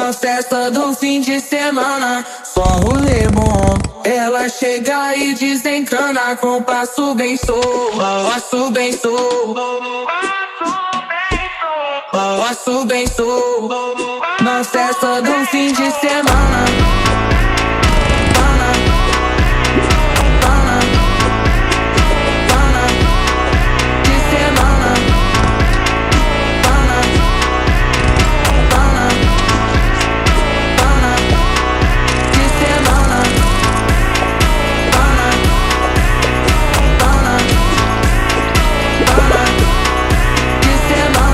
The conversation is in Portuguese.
Na festa do fim de semana, só rolê bom. Ela chega e desencana com passo bem solto, passo bem solto, passo bem solto. Na festa do fim de semana.